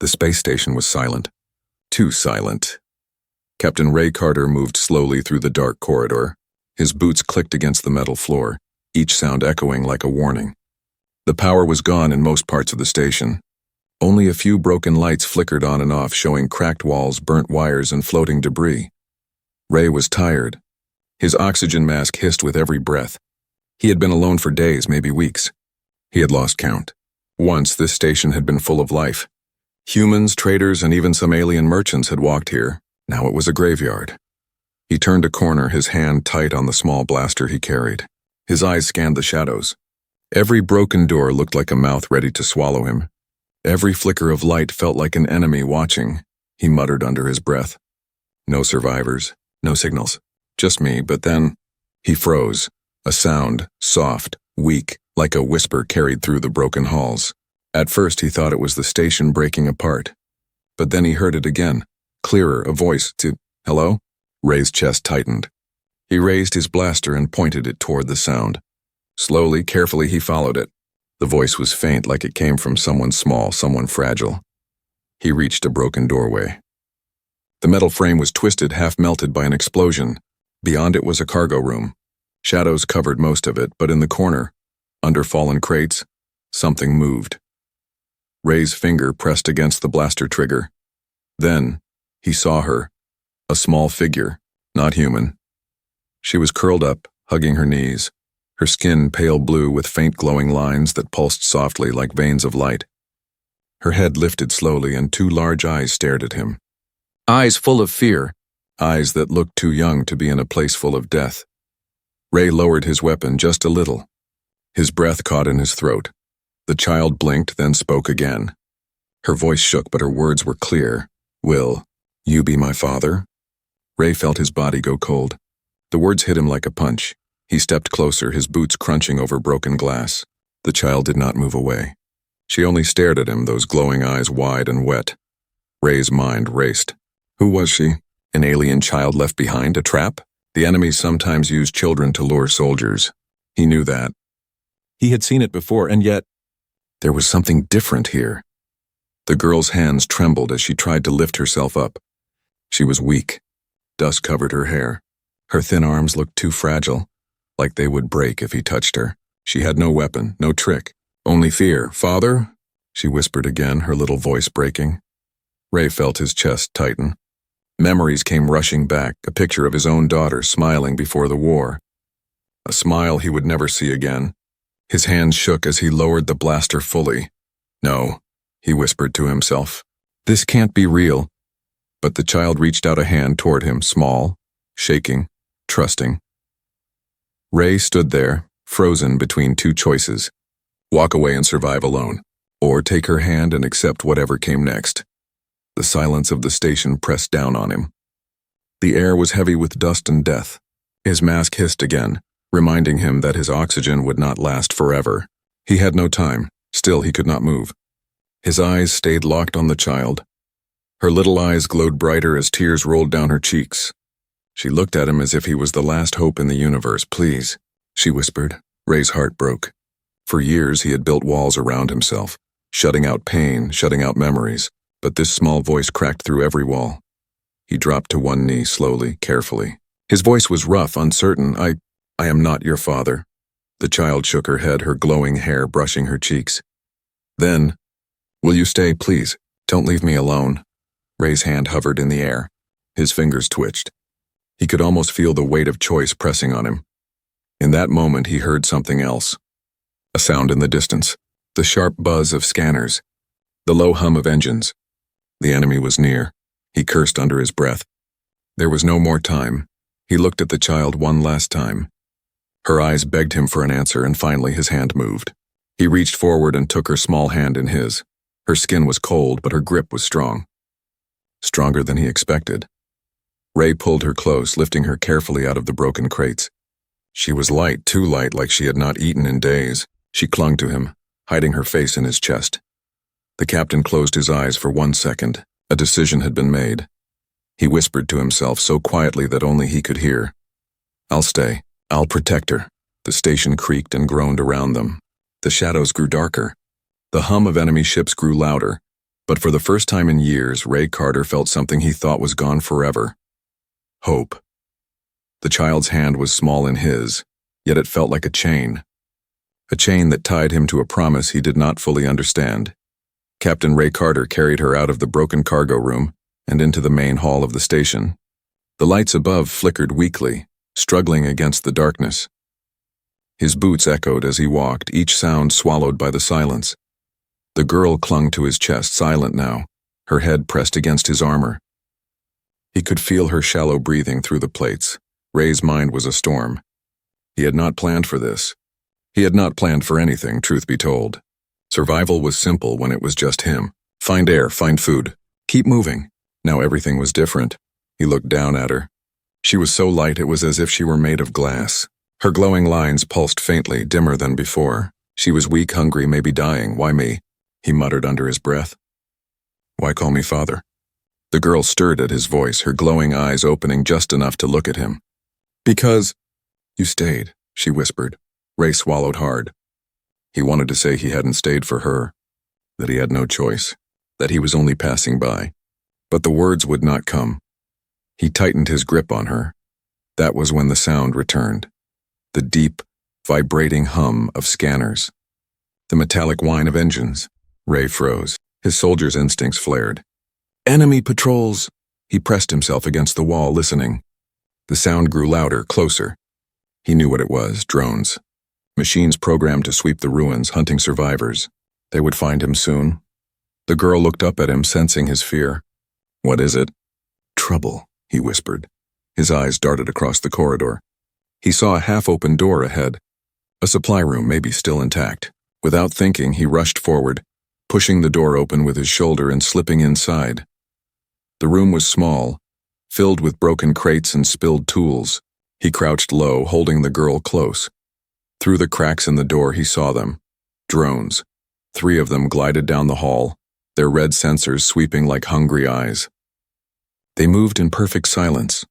The space station was silent. Too silent. Captain Ray Carter moved slowly through the dark corridor. His boots clicked against the metal floor, each sound echoing like a warning. The power was gone in most parts of the station. Only a few broken lights flickered on and off, showing cracked walls, burnt wires, and floating debris. Ray was tired. His oxygen mask hissed with every breath. He had been alone for days, maybe weeks. He had lost count. Once, this station had been full of life. Humans, traders, and even some alien merchants had walked here. Now it was a graveyard. He turned a corner, his hand tight on the small blaster he carried. His eyes scanned the shadows. Every broken door looked like a mouth ready to swallow him. Every flicker of light felt like an enemy watching. He muttered under his breath. No survivors, no signals, just me. But then he froze. A sound, soft, weak, like a whisper carried through the broken halls. At first he thought it was the station breaking apart. But then he heard it again, clearer, a voice to, "Hello?" Ray's chest tightened. He raised his blaster and pointed it toward the sound. Slowly, carefully, he followed it. The voice was faint, like it came from someone small, someone fragile. He reached a broken doorway. The metal frame was twisted, half melted by an explosion. Beyond it was a cargo room. Shadows covered most of it, but in the corner, under fallen crates, something moved. Ray's finger pressed against the blaster trigger. Then, he saw her, a small figure, not human. She was curled up, hugging her knees, her skin pale blue with faint glowing lines that pulsed softly like veins of light. Her head lifted slowly and two large eyes stared at him. Eyes full of fear, eyes that looked too young to be in a place full of death. Ray lowered his weapon just a little. His breath caught in his throat. The child blinked, then spoke again. Her voice shook, but her words were clear. "Will you be my father?" Ray felt his body go cold. The words hit him like a punch. He stepped closer, his boots crunching over broken glass. The child did not move away. She only stared at him, those glowing eyes wide and wet. Ray's mind raced. Who was she? An alien child left behind, a trap? The enemy sometimes used children to lure soldiers. He knew that. He had seen it before, and yet there was something different here. The girl's hands trembled as she tried to lift herself up. She was weak. Dust covered her hair. Her thin arms looked too fragile, like they would break if he touched her. She had no weapon, no trick, only fear. "Father?" she whispered again, her little voice breaking. Ray felt his chest tighten. Memories came rushing back, a picture of his own daughter smiling before the war. A smile he would never see again. His hands shook as he lowered the blaster fully. "No," he whispered to himself. "This can't be real." But the child reached out a hand toward him, small, shaking, trusting. Ray stood there, frozen between two choices. Walk away and survive alone, or take her hand and accept whatever came next. The silence of the station pressed down on him. The air was heavy with dust and death. His mask hissed again, reminding him that his oxygen would not last forever. He had no time. Still, he could not move. His eyes stayed locked on the child. Her little eyes glowed brighter as tears rolled down her cheeks. She looked at him as if he was the last hope in the universe. "Please," she whispered. Ray's heart broke. For years he had built walls around himself, shutting out pain, shutting out memories. But this small voice cracked through every wall. He dropped to one knee slowly, carefully. His voice was rough, uncertain. I am not your father." The child shook her head, her glowing hair brushing her cheeks. Then, "Will you stay, please? Don't leave me alone." Ray's hand hovered in the air. His fingers twitched. He could almost feel the weight of choice pressing on him. In that moment, he heard something else. A sound in the distance. The sharp buzz of scanners. The low hum of engines. The enemy was near. He cursed under his breath. There was no more time. He looked at the child one last time. Her eyes begged him for an answer, and finally his hand moved. He reached forward and took her small hand in his. Her skin was cold, but her grip was strong. Stronger than he expected. Ray pulled her close, lifting her carefully out of the broken crates. She was light, too light, like she had not eaten in days. She clung to him, hiding her face in his chest. The captain closed his eyes for 1 second. A decision had been made. He whispered to himself so quietly that only he could hear. "I'll stay. I'll protect her." The station creaked and groaned around them. The shadows grew darker. The hum of enemy ships grew louder. But for the first time in years, Ray Carter felt something he thought was gone forever. Hope. The child's hand was small in his, yet it felt like a chain. A chain that tied him to a promise he did not fully understand. Captain Ray Carter carried her out of the broken cargo room and into the main hall of the station. The lights above flickered weakly, struggling against the darkness. His boots echoed as he walked, each sound swallowed by the silence. The girl clung to his chest, silent now, her head pressed against his armor. He could feel her shallow breathing through the plates. Ray's mind was a storm. He had not planned for this. He had not planned for anything, truth be told. Survival was simple when it was just him. Find air, find food, keep moving. Now everything was different. He looked down at her. She was so light it was as if she were made of glass. Her glowing lines pulsed faintly, dimmer than before. She was weak, hungry, maybe dying. Why me? He muttered under his breath. Why call me father? The girl stirred at his voice, her glowing eyes opening just enough to look at him. Because you stayed, she whispered. Ray swallowed hard. He wanted to say he hadn't stayed for her, that he had no choice, that he was only passing by. But the words would not come. He tightened his grip on her. That was when the sound returned. The deep, vibrating hum of scanners. The metallic whine of engines. Ray froze. His soldier's instincts flared. Enemy patrols! He pressed himself against the wall, listening. The sound grew louder, closer. He knew what it was, drones. Machines programmed to sweep the ruins, hunting survivors. They would find him soon. The girl looked up at him, sensing his fear. What is it? Trouble, he whispered. His eyes darted across the corridor. He saw a half-open door ahead. A supply room, maybe still intact. Without thinking, he rushed forward, pushing the door open with his shoulder and slipping inside. The room was small, filled with broken crates and spilled tools. He crouched low, holding the girl close. Through the cracks in the door, he saw them. Drones. 3 of them glided down the hall, their red sensors sweeping like hungry eyes. They moved in perfect silence,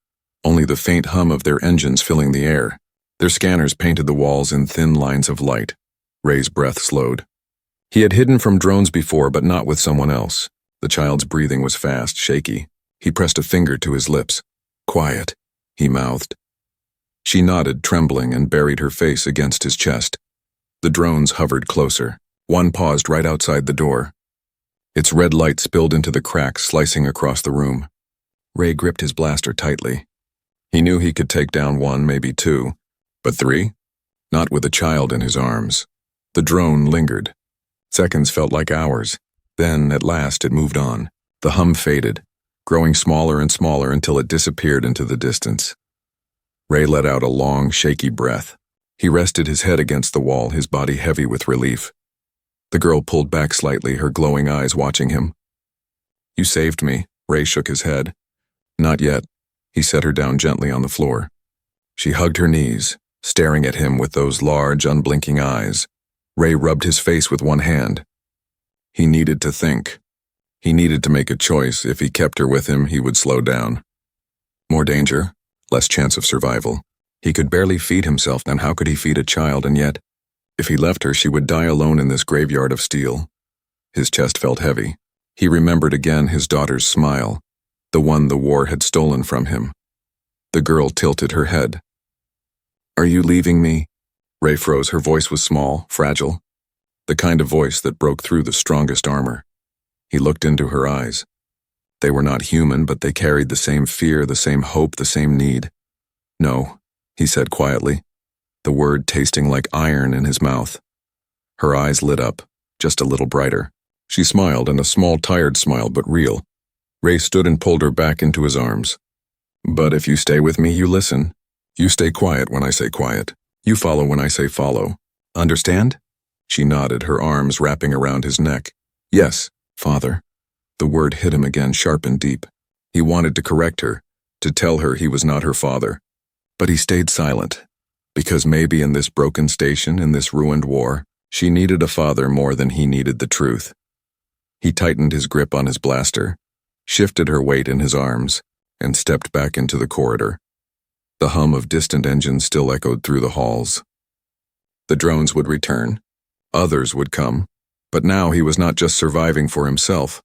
only the faint hum of their engines filling the air. Their scanners painted the walls in thin lines of light. Ray's breath slowed. He had hidden from drones before, but not with someone else. The child's breathing was fast, shaky. He pressed a finger to his lips. Quiet, he mouthed. She nodded, trembling, and buried her face against his chest. The drones hovered closer. One paused right outside the door. Its red light spilled into the cracks, slicing across the room. Ray gripped his blaster tightly. He knew he could take down 1, maybe 2, but 3? Not with a child in his arms. The drone lingered. Seconds felt like hours. Then, at last, it moved on. The hum faded, growing smaller and smaller until it disappeared into the distance. Ray let out a long, shaky breath. He rested his head against the wall, his body heavy with relief. The girl pulled back slightly, her glowing eyes watching him. You saved me, Ray shook his head. Not yet. He set her down gently on the floor. She hugged her knees, staring at him with those large, unblinking eyes. Ray rubbed his face with one hand. He needed to think. He needed to make a choice. If he kept her with him, he would slow down. More danger, less chance of survival. He could barely feed himself, then how could he feed a child? And yet, if he left her, she would die alone in this graveyard of steel. His chest felt heavy. He remembered again his daughter's smile, the one the war had stolen from him. The girl tilted her head. Are you leaving me? Ray froze. Her voice was small, fragile, the kind of voice that broke through the strongest armor. He looked into her eyes. They were not human, but they carried the same fear, the same hope, the same need. No, he said quietly, the word tasting like iron in his mouth. Her eyes lit up, just a little brighter. She smiled, and a small, tired smile, but real. Ray stood and pulled her back into his arms. But if you stay with me, you listen. You stay quiet when I say quiet. You follow when I say follow. Understand? She nodded, her arms wrapping around his neck. Yes, Father. The word hit him again, sharp and deep. He wanted to correct her, to tell her he was not her father. But he stayed silent, because maybe in this broken station, in this ruined war, she needed a father more than he needed the truth. He tightened his grip on his blaster, shifted her weight in his arms, and stepped back into the corridor. The hum of distant engines still echoed through the halls. The drones would return. Others would come. But now he was not just surviving for himself.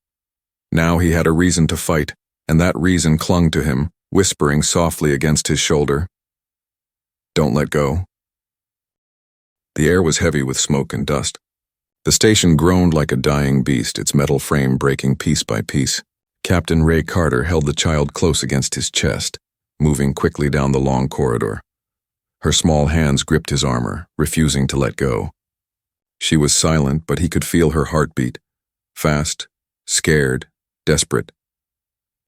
Now he had a reason to fight, and that reason clung to him, whispering softly against his shoulder. "Don't let go." The air was heavy with smoke and dust. The station groaned like a dying beast, its metal frame breaking piece by piece. Captain Ray Carter held the child close against his chest, moving quickly down the long corridor. Her small hands gripped his armor, refusing to let go. She was silent, but he could feel her heartbeat. Fast, scared, desperate.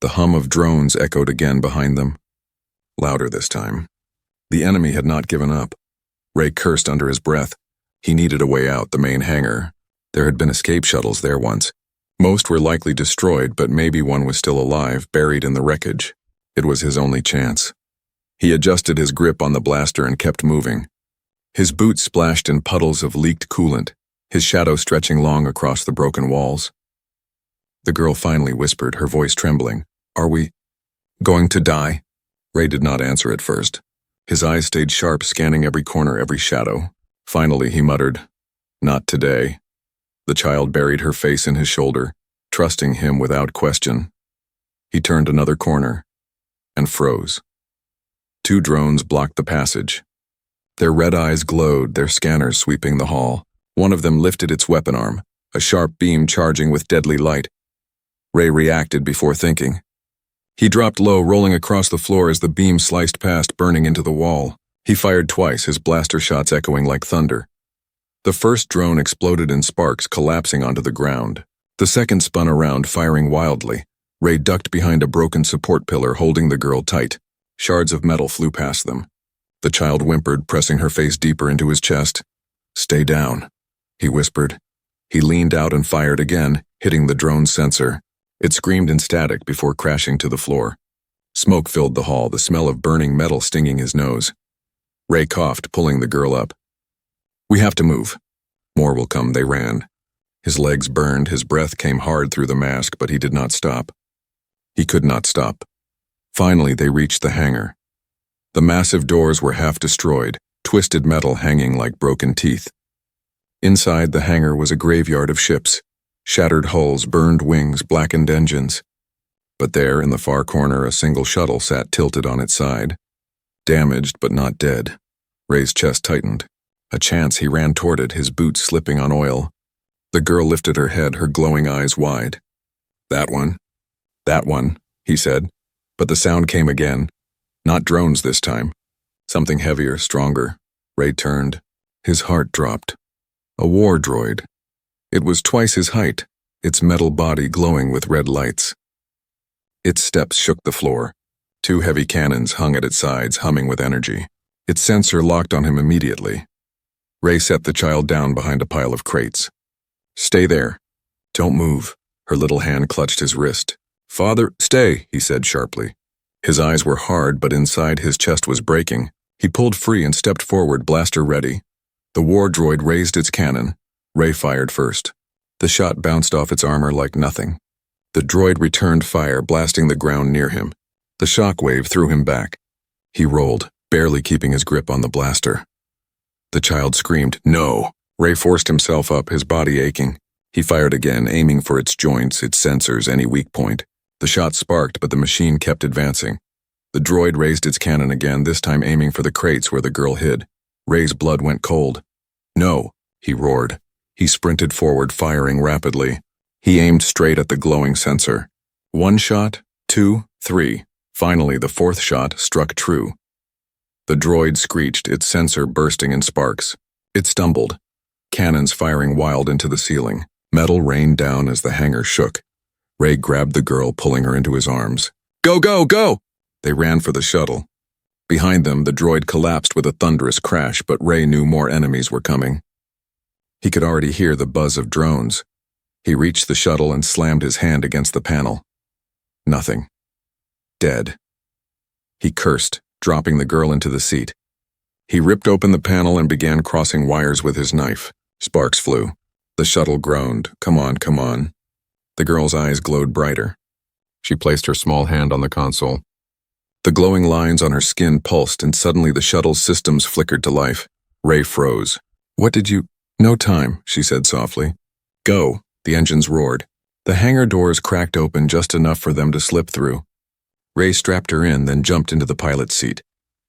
The hum of drones echoed again behind them. Louder this time. The enemy had not given up. Ray cursed under his breath. He needed a way out, the main hangar. There had been escape shuttles there once. Most were likely destroyed, but maybe one was still alive, buried in the wreckage. It was his only chance. He adjusted his grip on the blaster and kept moving. His boots splashed in puddles of leaked coolant, his shadow stretching long across the broken walls. The girl finally whispered, her voice trembling, "Are we going to die?" Ray did not answer at first. His eyes stayed sharp, scanning every corner, every shadow. Finally, he muttered, "Not today." The child buried her face in his shoulder, trusting him without question. He turned another corner and froze. 2 drones blocked the passage. Their red eyes glowed, their scanners sweeping the hall. One of them lifted its weapon arm, a sharp beam charging with deadly light. Ray reacted before thinking. He dropped low, rolling across the floor as the beam sliced past, burning into the wall. He fired twice, his blaster shots echoing like thunder. The first drone exploded in sparks, collapsing onto the ground. The second spun around, firing wildly. Ray ducked behind a broken support pillar, holding the girl tight. Shards of metal flew past them. The child whimpered, pressing her face deeper into his chest. "Stay down," he whispered. He leaned out and fired again, hitting the drone's sensor. It screamed in static before crashing to the floor. Smoke filled the hall, the smell of burning metal stinging his nose. Ray coughed, pulling the girl up. "We have to move. More will come." They ran. His legs burned, his breath came hard through the mask, but he did not stop. He could not stop. Finally, they reached the hangar. The massive doors were half destroyed, twisted metal hanging like broken teeth. Inside the hangar was a graveyard of ships, shattered hulls, burned wings, blackened engines. But there, in the far corner, a single shuttle sat tilted on its side. Damaged, but not dead. Ray's chest tightened. A chance, he ran toward it, his boots slipping on oil. The girl lifted her head, her glowing eyes wide. That one, he said. But the sound came again. Not drones this time. Something heavier, stronger. Ray turned. His heart dropped. A war droid. It was twice his height, its metal body glowing with red lights. Its steps shook the floor. 2 heavy cannons hung at its sides, humming with energy. Its sensor locked on him immediately. Ray set the child down behind a pile of crates. "Stay there. Don't move." Her little hand clutched his wrist. "Father, stay," he said sharply. His eyes were hard, but inside his chest was breaking. He pulled free and stepped forward, blaster ready. The war droid raised its cannon. Ray fired first. The shot bounced off its armor like nothing. The droid returned fire, blasting the ground near him. The shockwave threw him back. He rolled, barely keeping his grip on the blaster. The child screamed, "No!" Ray forced himself up, his body aching. He fired again, aiming for its joints, its sensors, any weak point. The shot sparked, but the machine kept advancing. The droid raised its cannon again, this time aiming for the crates where the girl hid. Ray's blood went cold. "No!" he roared. He sprinted forward, firing rapidly. He aimed straight at the glowing sensor. 1 shot, 2, 3. Finally, the 4th shot struck true. The droid screeched, its sensor bursting in sparks. It stumbled, cannons firing wild into the ceiling. Metal rained down as the hangar shook. Ray grabbed the girl, pulling her into his arms. "Go, go, go!" They ran for the shuttle. Behind them, the droid collapsed with a thunderous crash, but Ray knew more enemies were coming. He could already hear the buzz of drones. He reached the shuttle and slammed his hand against the panel. Nothing. Dead. He cursed, dropping the girl into the seat. He ripped open the panel and began crossing wires with his knife. Sparks flew. The shuttle groaned. "Come on, come on." The girl's eyes glowed brighter. She placed her small hand on the console. The glowing lines on her skin pulsed, and suddenly the shuttle's systems flickered to life. Ray froze. "What did you—" "No time," she said softly. "Go." The engines roared. The hangar doors cracked open just enough for them to slip through. Ray strapped her in, then jumped into the pilot's seat.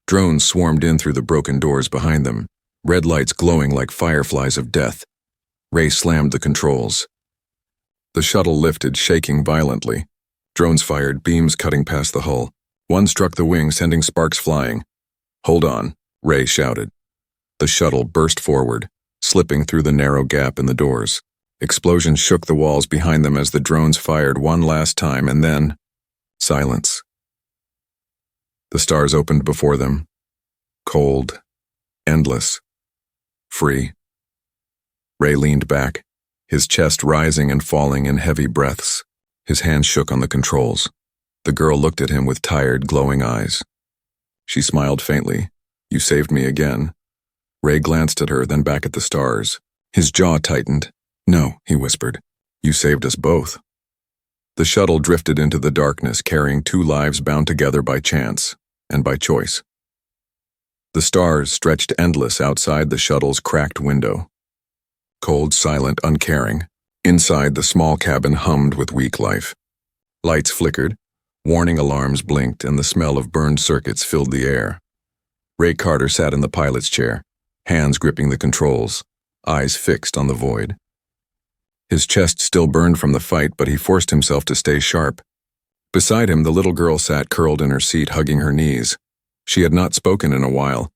Drones swarmed in through the broken doors behind them, red lights glowing like fireflies of death. Ray slammed the controls. The shuttle lifted, shaking violently. Drones fired, beams cutting past the hull. One struck the wing, sending sparks flying. "Hold on," Ray shouted. The shuttle burst forward, slipping through the narrow gap in the doors. Explosions shook the walls behind them as the drones fired one last time, and then silence. The stars opened before them. Cold, endless, free. Ray leaned back, his chest rising and falling in heavy breaths. His hands shook on the controls. The girl looked at him with tired, glowing eyes. She smiled faintly. "You saved me again." Ray glanced at her, then back at the stars. His jaw tightened. "No," he whispered. "You saved us both." The shuttle drifted into the darkness, carrying two lives bound together by chance and by choice. The stars stretched endless outside the shuttle's cracked window. Cold, silent, uncaring. Inside, the small cabin hummed with weak life. Lights flickered, warning alarms blinked, and the smell of burned circuits filled the air. Ray Carter sat in the pilot's chair, hands gripping the controls, eyes fixed on the void. His chest still burned from the fight, but he forced himself to stay sharp. Beside him, the little girl sat curled in her seat, hugging her knees. She had not spoken in a while.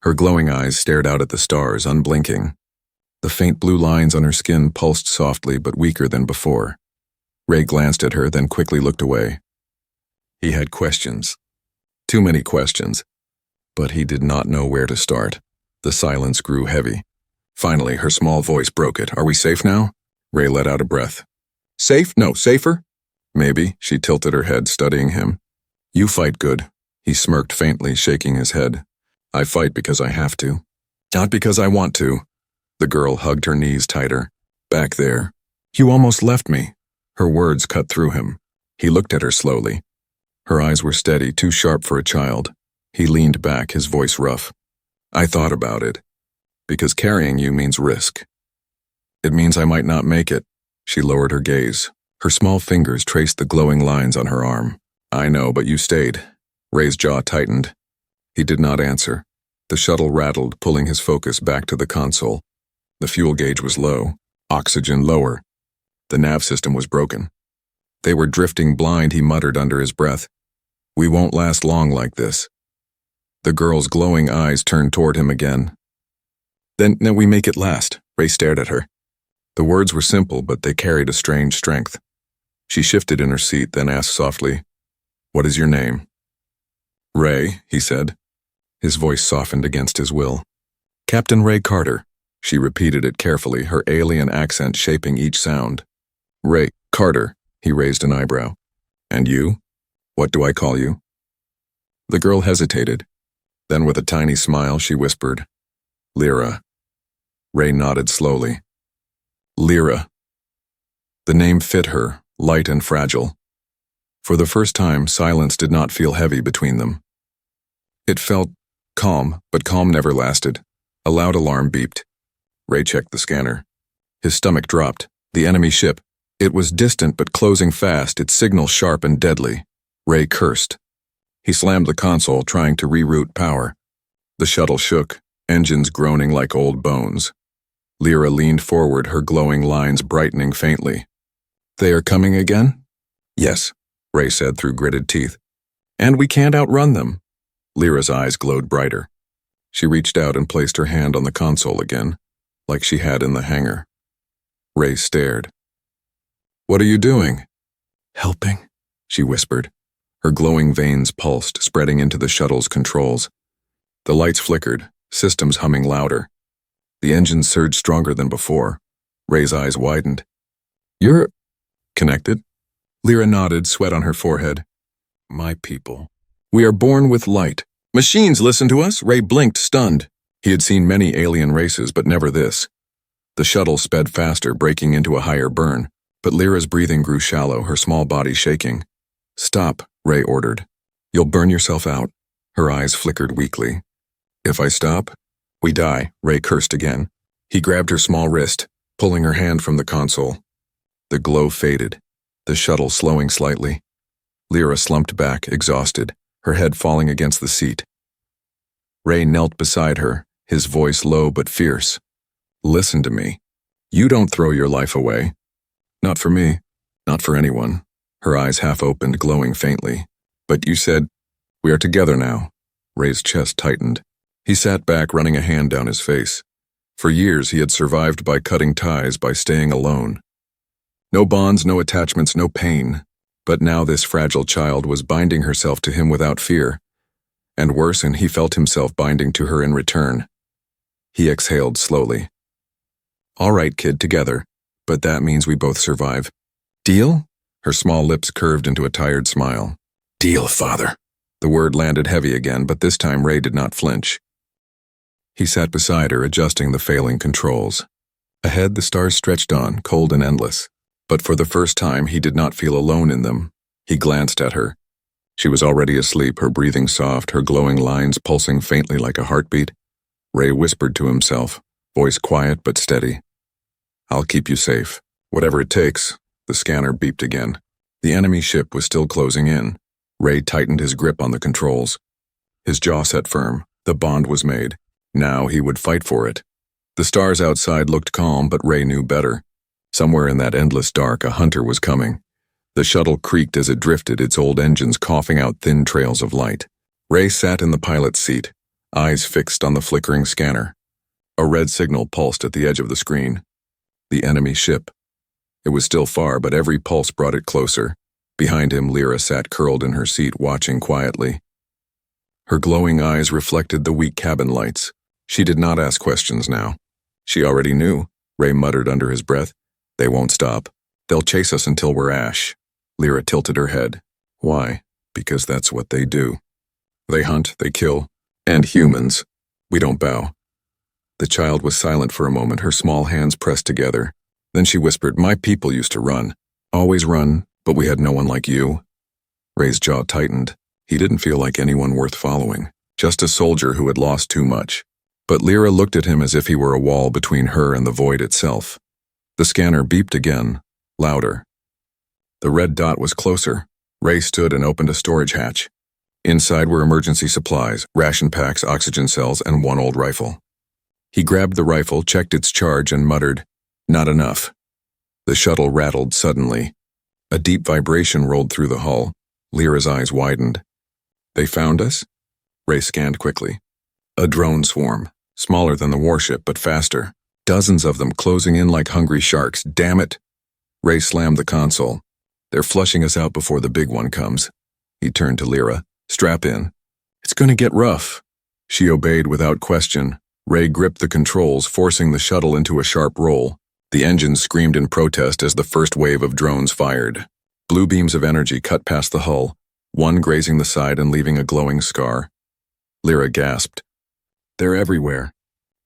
Her glowing eyes stared out at the stars, unblinking. The faint blue lines on her skin pulsed softly but weaker than before. Ray glanced at her, then quickly looked away. He had questions. Too many questions. But he did not know where to start. The silence grew heavy. Finally, her small voice broke it. "Are we safe now?" Ray let out a breath. "Safe? No, safer?" "Maybe." She tilted her head, studying him. "You fight good." He smirked faintly, shaking his head. "I fight because I have to. Not because I want to." The girl hugged her knees tighter. "Back there. You almost left me." Her words cut through him. He looked at her slowly. Her eyes were steady, too sharp for a child. He leaned back, his voice rough. "I thought about it. Because carrying you means risk. It means I might not make it." She lowered her gaze. Her small fingers traced the glowing lines on her arm. "I know, but you stayed." Ray's jaw tightened. He did not answer. The shuttle rattled, pulling his focus back to the console. The fuel gauge was low, oxygen lower. The nav system was broken. They were drifting blind, he muttered under his breath. "We won't last long like this." The girl's glowing eyes turned toward him again. Then we make it last." Ray stared at her. The words were simple, but they carried a strange strength. She shifted in her seat, then asked softly, "What is your name?" "Ray," he said. His voice softened against his will. "Captain Ray Carter." She repeated it carefully, her alien accent shaping each sound. "Ray Carter," he raised an eyebrow. "And you? What do I call you?" The girl hesitated. Then with a tiny smile, she whispered, "Lyra." Ray nodded slowly. Lyra. The name fit her, light and fragile. For the first time, silence did not feel heavy between them. It felt calm, but calm never lasted. A loud alarm beeped. Ray checked the scanner. His stomach dropped. The enemy ship. It was distant but closing fast, its signal sharp and deadly. Ray cursed. He slammed the console, trying to reroute power. The shuttle shook, engines groaning like old bones. Lyra leaned forward, her glowing lines brightening faintly. "They are coming again?" "Yes," Ray said through gritted teeth. "And we can't outrun them." Lyra's eyes glowed brighter. She reached out and placed her hand on the console again, like she had in the hangar. Ray stared. "What are you doing?" "Helping," she whispered. Her glowing veins pulsed, spreading into the shuttle's controls. The lights flickered, systems humming louder. The engines surged stronger than before. Ray's eyes widened. "You're connected?" Lyra nodded, sweat on her forehead. "My people. We are born with light. Machines listen to us?" Ray blinked, stunned. He had seen many alien races, but never this. The shuttle sped faster, breaking into a higher burn, but Lyra's breathing grew shallow, her small body shaking. "Stop," Ray ordered. "You'll burn yourself out." Her eyes flickered weakly. "If I stop, we die," Ray cursed again. He grabbed her small wrist, pulling her hand from the console. The glow faded, the shuttle slowing slightly. Lyra slumped back, exhausted, her head falling against the seat. Ray knelt beside her, his voice low but fierce. Listen to me. You don't throw your life away. Not for me. Not for anyone. Her eyes half opened, glowing faintly. But you said, we are together now. Ray's chest tightened. He sat back, running a hand down his face. For years he had survived by cutting ties, by staying alone. No bonds, no attachments, no pain. But now this fragile child was binding herself to him without fear. And worse, and he felt himself binding to her in return. He exhaled slowly. All right, kid, together. But that means we both survive. Deal? Her small lips curved into a tired smile. Deal, father. The word landed heavy again, but this time Ray did not flinch. He sat beside her, adjusting the failing controls. Ahead, the stars stretched on, cold and endless. But for the first time, he did not feel alone in them. He glanced at her. She was already asleep, her breathing soft, her glowing lines pulsing faintly like a heartbeat. Ray whispered to himself, voice quiet but steady. I'll keep you safe. Whatever it takes. The scanner beeped again. The enemy ship was still closing in. Ray tightened his grip on the controls. His jaw set firm. The bond was made. Now he would fight for it. The stars outside looked calm, but Ray knew better. Somewhere in that endless dark, a hunter was coming. The shuttle creaked as it drifted, its old engines coughing out thin trails of light. Ray sat in the pilot's seat, eyes fixed on the flickering scanner. A red signal pulsed at the edge of the screen. The enemy ship. It was still far, but every pulse brought it closer. Behind him, Lyra sat curled in her seat, watching quietly. Her glowing eyes reflected the weak cabin lights. She did not ask questions now. She already knew, Ray muttered under his breath. They won't stop. They'll chase us until we're ash. Lyra tilted her head. Why? Because that's what they do. They hunt, they kill. And humans. We don't bow. The child was silent for a moment, her small hands pressed together. Then she whispered, my people used to run. Always run, but we had no one like you. Ray's jaw tightened. He didn't feel like anyone worth following. Just a soldier who had lost too much. But Lyra looked at him as if he were a wall between her and the void itself. The scanner beeped again, louder. The red dot was closer. Ray stood and opened a storage hatch. Inside were emergency supplies, ration packs, oxygen cells, and one old rifle. He grabbed the rifle, checked its charge, and muttered, not enough. The shuttle rattled suddenly. A deep vibration rolled through the hull. Lyra's eyes widened. They found us? Ray scanned quickly. A drone swarm, smaller than the warship, but faster. Dozens of them closing in like hungry sharks. Damn it! Ray slammed the console. They're flushing us out before the big one comes. He turned to Lyra. Strap in. It's going to get rough. She obeyed without question. Ray gripped the controls, forcing the shuttle into a sharp roll. The engines screamed in protest as the first wave of drones fired. Blue beams of energy cut past the hull, one grazing the side and leaving a glowing scar. Lyra gasped. They're everywhere.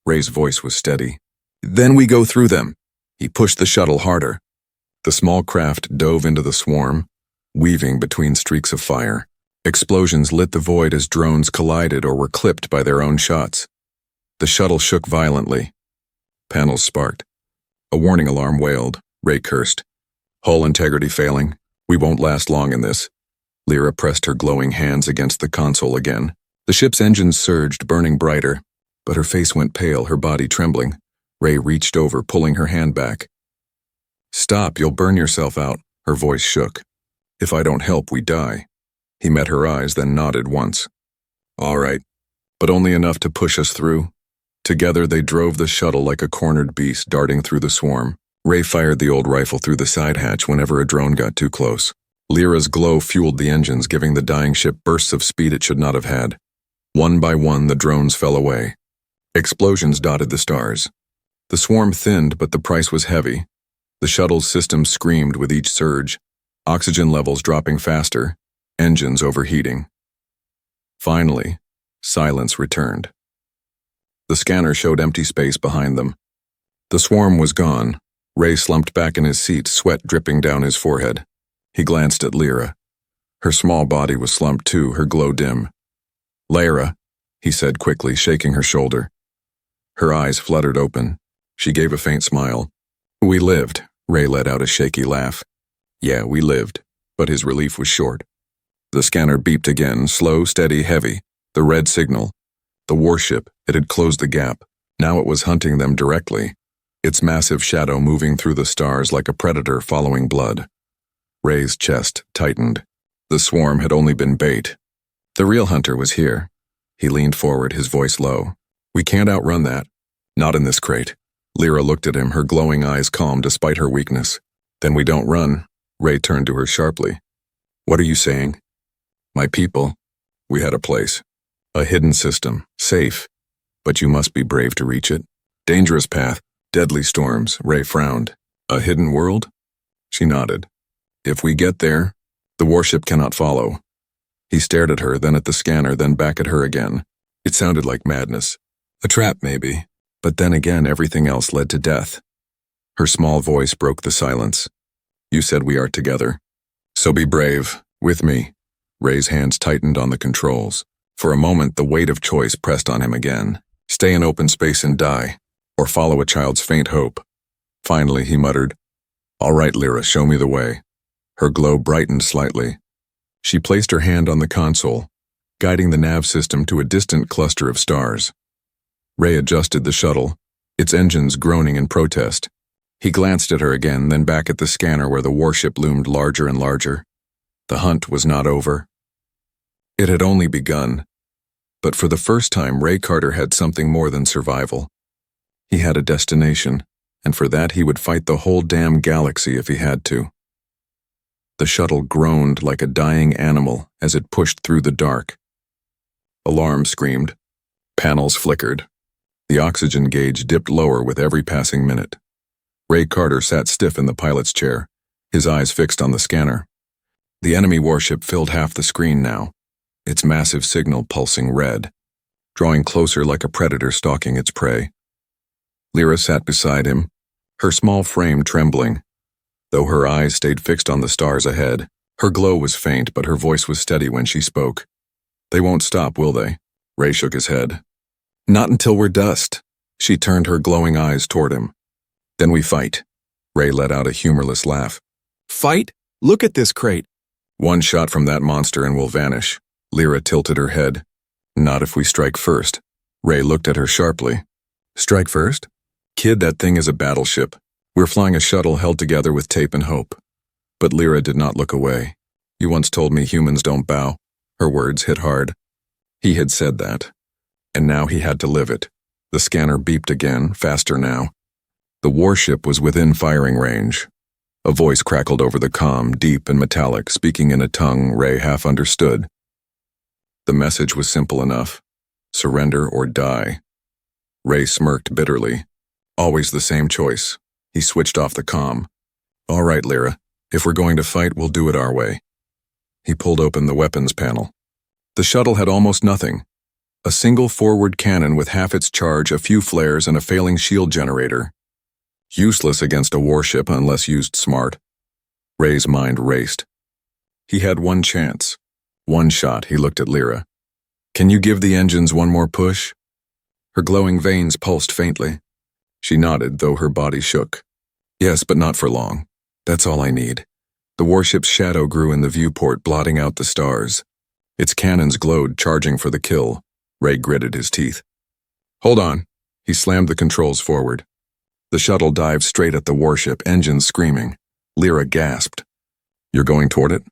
Ray's voice was steady. Then we go through them. He pushed the shuttle harder. The small craft dove into the swarm, weaving between streaks of fire. Explosions lit the void as drones collided or were clipped by their own shots. The shuttle shook violently. Panels sparked. A warning alarm wailed. Ray cursed. Hull integrity failing. We won't last long in this. Lyra pressed her glowing hands against the console again. The ship's engines surged, burning brighter, but her face went pale, her body trembling. Ray reached over, pulling her hand back. Stop, you'll burn yourself out. Her voice shook. If I don't help, we die. He met her eyes, then nodded once. All right, but only enough to push us through. Together they drove the shuttle like a cornered beast, darting through the swarm. Ray fired the old rifle through the side hatch whenever a drone got too close. Lyra's glow fueled the engines, giving the dying ship bursts of speed it should not have had. One by one, the drones fell away. Explosions dotted the stars. The swarm thinned, but the price was heavy. The shuttle's system screamed with each surge, oxygen levels dropping faster, engines overheating. Finally, silence returned. The scanner showed empty space behind them. The swarm was gone. Ray slumped back in his seat, sweat dripping down his forehead. He glanced at Lyra. Her small body was slumped too, her glow dim. Lyra, he said quickly, shaking her shoulder. Her eyes fluttered open. She gave a faint smile. We lived, Ray let out a shaky laugh. Yeah, we lived, but his relief was short. The scanner beeped again, slow, steady, heavy. The red signal. The warship, it had closed the gap. Now it was hunting them directly, its massive shadow moving through the stars like a predator following blood. Ray's chest tightened. The swarm had only been bait. The real hunter was here. He leaned forward, his voice low. We can't outrun that. Not in this crate. Lyra looked at him, her glowing eyes calm despite her weakness. Then we don't run. Ray turned to her sharply. What are you saying? My people. We had a place. A hidden system. Safe. But you must be brave to reach it. Dangerous path. Deadly storms. Ray frowned. A hidden world? She nodded. If we get there, the warship cannot follow. He stared at her, then at the scanner, then back at her again. It sounded like madness. A trap, maybe. But then again, everything else led to death. Her small voice broke the silence. You said we are together. So be brave. With me. Ray's hands tightened on the controls. For a moment, the weight of choice pressed on him again. Stay in open space and die, or follow a child's faint hope. Finally, he muttered, All right, Lyra, show me the way. Her glow brightened slightly. She placed her hand on the console, guiding the nav system to a distant cluster of stars. Ray adjusted the shuttle, its engines groaning in protest. He glanced at her again, then back at the scanner where the warship loomed larger and larger. The hunt was not over. It had only begun. But for the first time, Ray Carter had something more than survival. He had a destination, and for that he would fight the whole damn galaxy if he had to. The shuttle groaned like a dying animal as it pushed through the dark. Alarms screamed. Panels flickered. The oxygen gauge dipped lower with every passing minute. Ray Carter sat stiff in the pilot's chair, his eyes fixed on the scanner. The enemy warship filled half the screen now, its massive signal pulsing red, drawing closer like a predator stalking its prey. Lyra sat beside him, her small frame trembling. Though her eyes stayed fixed on the stars ahead, her glow was faint, but her voice was steady when she spoke. They won't stop, will they? Ray shook his head. Not until we're dust. She turned her glowing eyes toward him. Then we fight. Ray let out a humorless laugh. Fight? Look at this crate. One shot from that monster and we'll vanish. Lyra tilted her head. Not if we strike first. Ray looked at her sharply. Strike first? Kid, that thing is a battleship. We're flying a shuttle held together with tape and hope. But Lyra did not look away. You once told me humans don't bow. Her words hit hard. He had said that. And now he had to live it. The scanner beeped again, faster now. The warship was within firing range. A voice crackled over the comm, deep and metallic, speaking in a tongue Ray half understood. The message was simple enough. Surrender or die. Ray smirked bitterly. Always the same choice. He switched off the comm. All right, Lyra. If we're going to fight, we'll do it our way. He pulled open the weapons panel. The shuttle had almost nothing. A single forward cannon with half its charge, a few flares, and a failing shield generator. Useless against a warship unless used smart. Ray's mind raced. He had one chance. One shot. He looked at Lyra. Can you give the engines one more push? Her glowing veins pulsed faintly. She nodded, though her body shook. Yes, but not for long. That's all I need. The warship's shadow grew in the viewport, blotting out the stars. Its cannons glowed, charging for the kill. Ray gritted his teeth. Hold on. He slammed the controls forward. The shuttle dived straight at the warship, engines screaming. Lyra gasped. You're going toward it?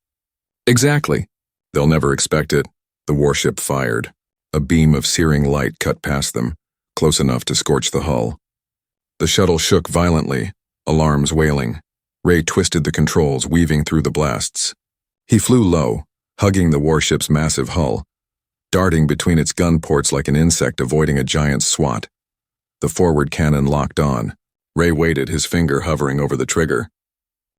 Exactly. They'll never expect it. The warship fired. A beam of searing light cut past them, close enough to scorch the hull. The shuttle shook violently, alarms wailing. Ray twisted the controls, weaving through the blasts. He flew low, hugging the warship's massive hull, darting between its gun ports like an insect avoiding a giant swat. The forward cannon locked on. Ray waited, his finger hovering over the trigger.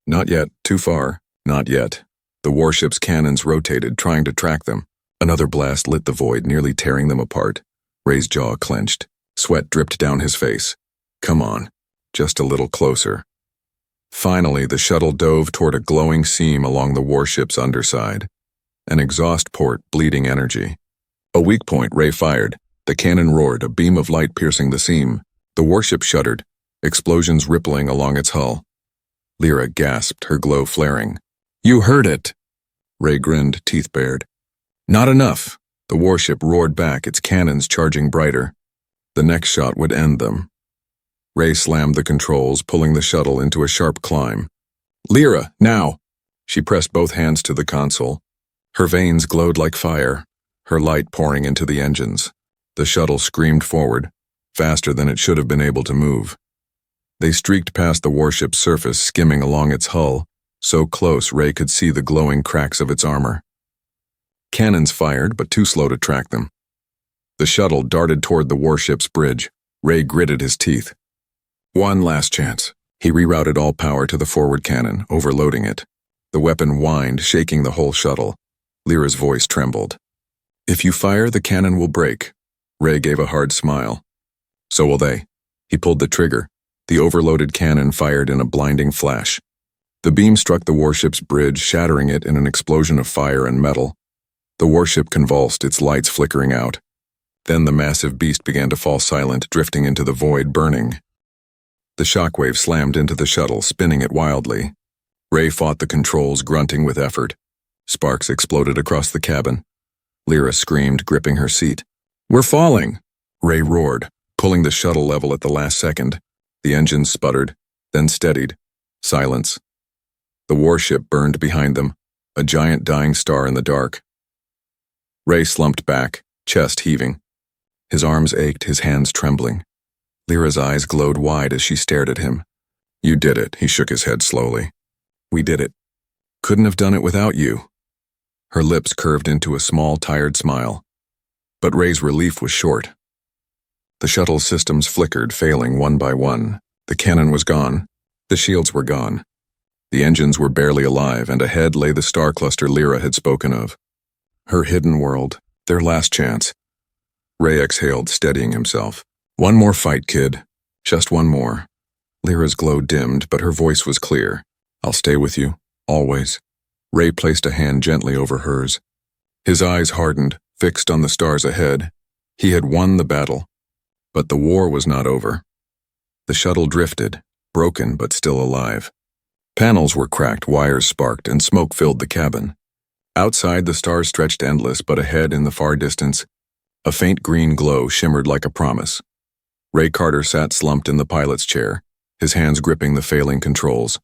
Not yet, too far, not yet. The warship's cannons rotated, trying to track them. Another blast lit the void, nearly tearing them apart. Ray's jaw clenched. Sweat dripped down his face. Come on, just a little closer. Finally, the shuttle dove toward a glowing seam along the warship's underside. An exhaust port bleeding energy. A weak point, Ray fired. The cannon roared, a beam of light piercing the seam. The warship shuddered, explosions rippling along its hull. Lyra gasped, her glow flaring. You heard it! Ray grinned, teeth bared. Not enough. The warship roared back, its cannons charging brighter. The next shot would end them. Ray slammed the controls, pulling the shuttle into a sharp climb. Lyra, now! She pressed both hands to the console. Her veins glowed like fire, her light pouring into the engines. The shuttle screamed forward, faster than it should have been able to move. They streaked past the warship's surface, skimming along its hull, so close Ray could see the glowing cracks of its armor. Cannons fired, but too slow to track them. The shuttle darted toward the warship's bridge. Ray gritted his teeth. One last chance. He rerouted all power to the forward cannon, overloading it. The weapon whined, shaking the whole shuttle. Lyra's voice trembled. If you fire, the cannon will break. Ray gave a hard smile. So will they. He pulled the trigger. The overloaded cannon fired in a blinding flash. The beam struck the warship's bridge, shattering it in an explosion of fire and metal. The warship convulsed, its lights flickering out. Then the massive beast began to fall silent, drifting into the void, burning. The shockwave slammed into the shuttle, spinning it wildly. Ray fought the controls, grunting with effort. Sparks exploded across the cabin. Lyra screamed, gripping her seat. We're falling! Ray roared, pulling the shuttle level at the last second. The engines sputtered, then steadied. Silence. The warship burned behind them, a giant dying star in the dark. Ray slumped back, chest heaving. His arms ached, his hands trembling. Lyra's eyes glowed wide as she stared at him. You did it, he shook his head slowly. We did it. Couldn't have done it without you. Her lips curved into a small, tired smile. But Ray's relief was short. The shuttle's systems flickered, failing one by one. The cannon was gone. The shields were gone. The engines were barely alive, and ahead lay the star cluster Lyra had spoken of. Her hidden world, their last chance. Ray exhaled, steadying himself. One more fight, kid. Just one more. Lyra's glow dimmed, but her voice was clear. I'll stay with you, always. Ray placed a hand gently over hers. His eyes hardened, fixed on the stars ahead. He had won the battle. But the war was not over. The shuttle drifted, broken but still alive. Panels were cracked, wires sparked, and smoke filled the cabin. Outside, the stars stretched endless, but ahead in the far distance, a faint green glow shimmered like a promise. Ray Carter sat slumped in the pilot's chair, his hands gripping the failing controls.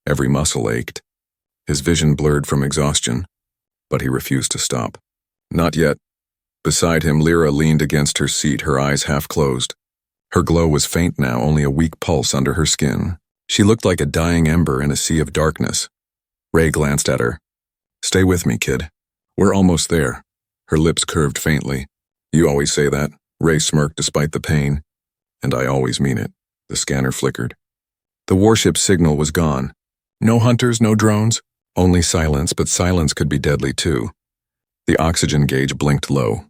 Every muscle ached. His vision blurred from exhaustion, but he refused to stop. Not yet. Beside him, Lyra leaned against her seat, her eyes half closed. Her glow was faint now, only a weak pulse under her skin. She looked like a dying ember in a sea of darkness. Ray glanced at her. Stay with me, kid. We're almost there. Her lips curved faintly. You always say that. Ray smirked despite the pain. And I always mean it. The scanner flickered. The warship's signal was gone. No hunters, no drones. Only silence, but silence could be deadly too. The oxygen gauge blinked low.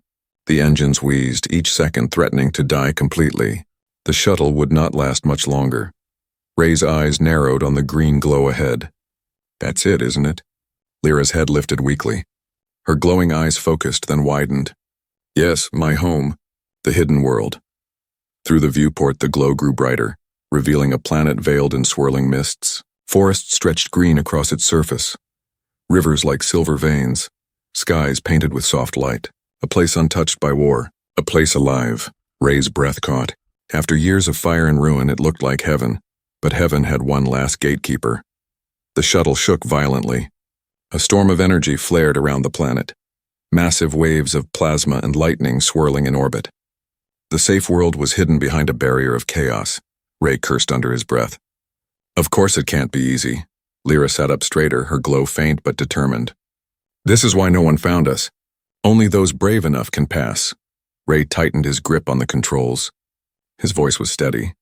The engines wheezed, each second threatening to die completely. The shuttle would not last much longer. Ray's eyes narrowed on the green glow ahead. That's it, isn't it? Lyra's head lifted weakly. Her glowing eyes focused, then widened. Yes, my home. The hidden world. Through the viewport, the glow grew brighter, revealing a planet veiled in swirling mists. Forests stretched green across its surface. Rivers like silver veins. Skies painted with soft light. A place untouched by war. A place alive. Ray's breath caught. After years of fire and ruin, it looked like heaven. But heaven had one last gatekeeper. The shuttle shook violently. A storm of energy flared around the planet. Massive waves of plasma and lightning swirling in orbit. The safe world was hidden behind a barrier of chaos. Ray cursed under his breath. Of course it can't be easy. Lyra sat up straighter, her glow faint but determined. This is why no one found us. Only those brave enough can pass. Ray tightened his grip on the controls. His voice was steady.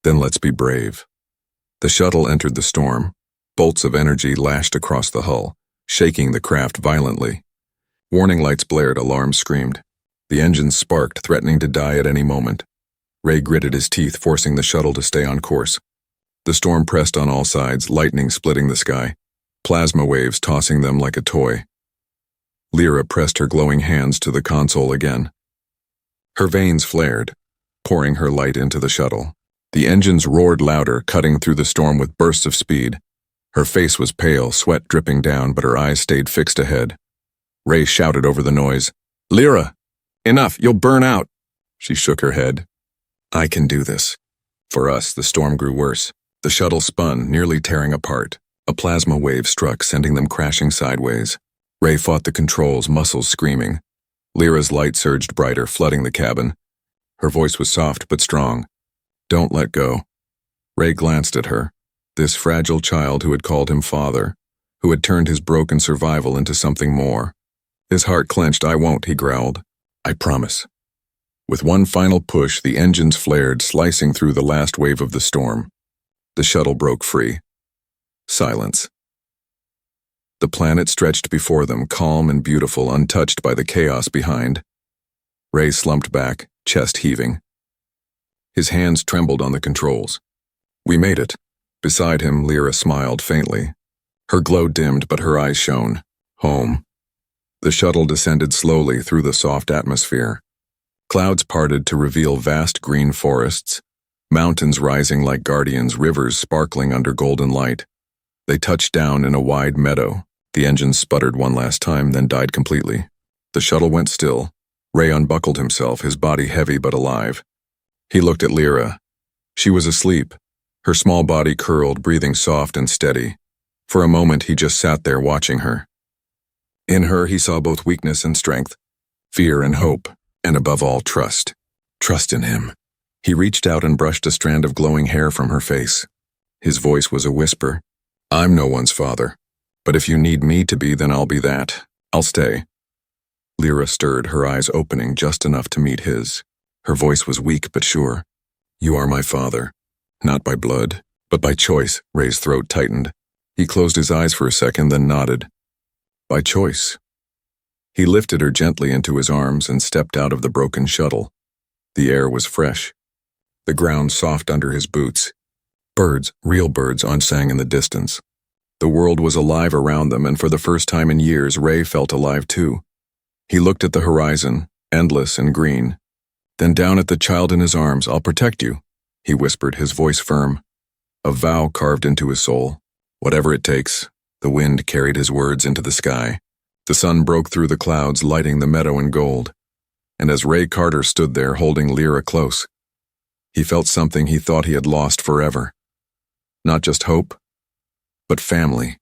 Then let's be brave. The shuttle entered the storm. Bolts of energy lashed across the hull, shaking the craft violently. Warning lights blared, alarms screamed. The engines sparked, threatening to die at any moment. Ray gritted his teeth, forcing the shuttle to stay on course. The storm pressed on all sides, lightning splitting the sky, plasma waves tossing them like a toy. Lyra pressed her glowing hands to the console again. Her veins flared, pouring her light into the shuttle. The engines roared louder, cutting through the storm with bursts of speed. Her face was pale, sweat dripping down, but her eyes stayed fixed ahead. Ray shouted over the noise, "Lyra! Enough, you'll burn out!" She shook her head. "I can do this." For us, the storm grew worse. The shuttle spun, nearly tearing apart. A plasma wave struck, sending them crashing sideways. Ray fought the controls, muscles screaming. Lyra's light surged brighter, flooding the cabin. Her voice was soft but strong. "Don't let go." Ray glanced at her, this fragile child who had called him father, who had turned his broken survival into something more. His heart clenched. "I won't," he growled. "I promise." With one final push, the engines flared, slicing through the last wave of the storm. The shuttle broke free. Silence. The planet stretched before them, calm and beautiful, untouched by the chaos behind. Ray slumped back, chest heaving. His hands trembled on the controls. "We made it." Beside him, Lyra smiled faintly. Her glow dimmed, but her eyes shone. Home. The shuttle descended slowly through the soft atmosphere. Clouds parted to reveal vast green forests, mountains rising like guardians, rivers sparkling under golden light. They touched down in a wide meadow. The engines sputtered one last time, then died completely. The shuttle went still. Ray unbuckled himself, his body heavy but alive. He looked at Lyra. She was asleep, her small body curled, breathing soft and steady. For a moment, he just sat there watching her. In her, he saw both weakness and strength, fear and hope, and above all, trust. Trust in him. He reached out and brushed a strand of glowing hair from her face. His voice was a whisper. "I'm no one's father, but if you need me to be, then I'll be that. I'll stay." Lyra stirred, her eyes opening just enough to meet his. Her voice was weak but sure. "You are my father, not by blood, but by choice." Ray's throat tightened. He closed his eyes for a second, then nodded. "By choice." He lifted her gently into his arms and stepped out of the broken shuttle. The air was fresh, the ground soft under his boots. Birds, real birds, sang in the distance. The world was alive around them, and for the first time in years, Ray felt alive too. He looked at the horizon, endless and green. Then down at the child in his arms. "I'll protect you," he whispered, his voice firm. A vow carved into his soul. Whatever it takes. The wind carried his words into the sky. The sun broke through the clouds, lighting the meadow in gold. And as Ray Carter stood there holding Lyra close, he felt something he thought he had lost forever. Not just hope, but family.